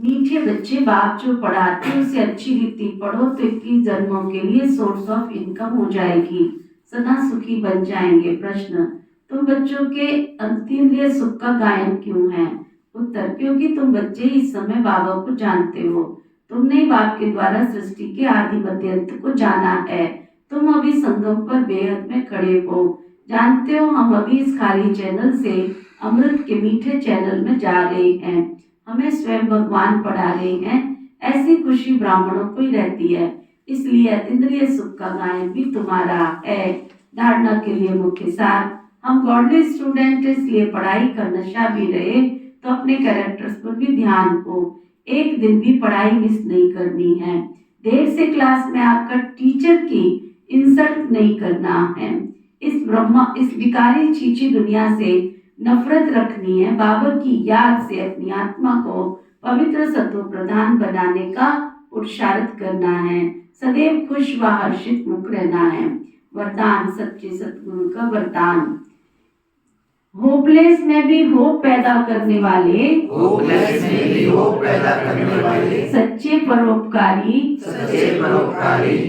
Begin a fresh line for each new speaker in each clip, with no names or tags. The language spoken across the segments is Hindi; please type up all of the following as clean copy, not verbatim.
मीठे बच्चे बाप जो पढ़ाते उसे अच्छी रीति पढ़ो तो 21 जन्मों के लिए सोर्स ऑफ इनकम हो जाएगी, सदा सुखी बन जाएंगे। प्रश्न, तुम बच्चों के अंत्येंद्रिय सुख का गायन क्यों है? उत्तर, क्योंकि तुम बच्चे इस समय बाबा को जानते हो। तुमने बाप के द्वारा सृष्टि के आदि मध्य अंत को जाना है। तुम अभी संगम पर बेहद में खड़े हो। जानते हो हम अभी इस खाली चैनल से अमृत के मीठे चैनल में जा रहे हैं। हमें स्वयं भगवान पढ़ा रहे हैं। ऐसी खुशी ब्राह्मणों को ही रहती है, इसलिए अतीन्द्रिय सुख का गायन भी तुम्हारा है। धारणा के लिए मुख्य सार, हम गॉडली स्टूडेंट इसलिए पढ़ाई का नशा भी रहे तो अपने कैरेक्टर्स पर भी ध्यान हो। एक दिन भी पढ़ाई मिस नहीं करनी है। देर से क्लास में आकर टीचर की इंसल्ट नहीं करना है। इस विकारी चीची दुनिया से नफरत रखनी है। बाबा की याद से अपनी आत्मा को पवित्र सत्व प्रधान बनाने का पुरुषार्थ करना है। सदैव खुश व हर्षित मुख रहना है। वरदान, सच्चे सतगुरु का वरदान। होपलेस में भी होप पैदा करने वाले,
होपलेस में भी होप पैदा करने वाले,
सच्चे परोपकारी,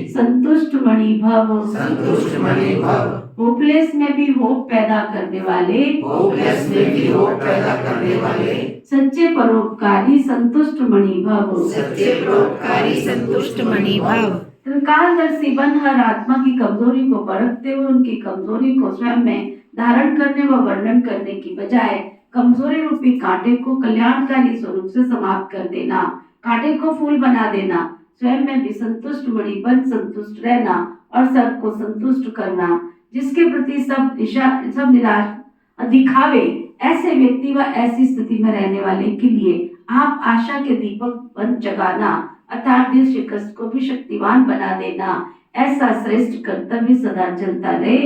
संतुष्ट मणि भव,
संतुष्ट मणि भव।
होपलेस में भी होप पैदा करने वाले,
होपलेस में भी होप पैदा करने वाले,
सच्चे परोपकारी, संतुष्ट मणि भव,
सच्चे परोपकारी, संतुष्ट मणि भव।
त्रिकालदर्शी बन हर आत्मा की कमजोरी को परखते हुए उनकी कमजोरी को स्वयं में धारण करने व वर्णन करने की बजाय कमजोरी रूपी कांटे को कल्याणकारी स्वरूप से समाप्त कर देना, कांटे को फूल बना देना, स्वयं में भी संतुष्ट मणि बन संतुष्ट रहना और सबको संतुष्ट करना, जिसके प्रति सब निराश दिखावे, ऐसे व्यक्ति व ऐसी स्थिति में रहने वाले के लिए आप आशा के दीपक बन जगाना अर्थात दिल शिकस्त को भी शक्तिवान बना देना। ऐसा श्रेष्ठ कर्तव्य सदा चलता रहे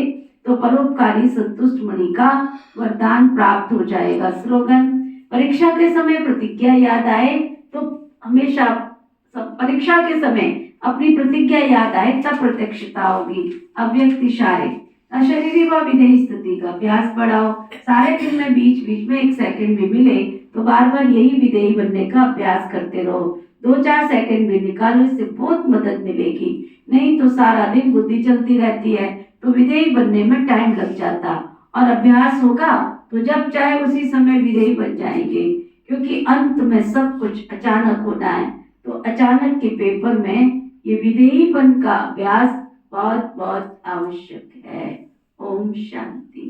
तो परोपकारी संतुष्ट मणि का वरदान प्राप्त हो जाएगा। स्लोगन, परीक्षा के समय प्रतिज्ञा याद आए तो हमेशा परीक्षा के समय अपनी प्रतिज्ञा याद आए तब प्रत्यक्षता होगी। अव्यक्त इशारे, अशरीरी व विधेय स्थिति का अभ्यास बढ़ाओ। सारे दिन में बीच बीच में 1 सेकंड भी मिले तो बार बार यही विधेयी बनने का अभ्यास करते रहो। 2-4 सेकंड भी निकालो, इससे बहुत मदद मिलेगी। नहीं तो सारा दिन बुद्धि चलती रहती है तो विधेयी बनने में टाइम लग जाता, और अभ्यास होगा तो जब चाहे उसी समय विधेयी बन जाएंगे, क्योंकि अंत में सब कुछ अचानक होना है। तो अचानक के पेपर में ये विधेयीपन का अभ्यास बहुत बहुत आवश्यक है। ओम शांति।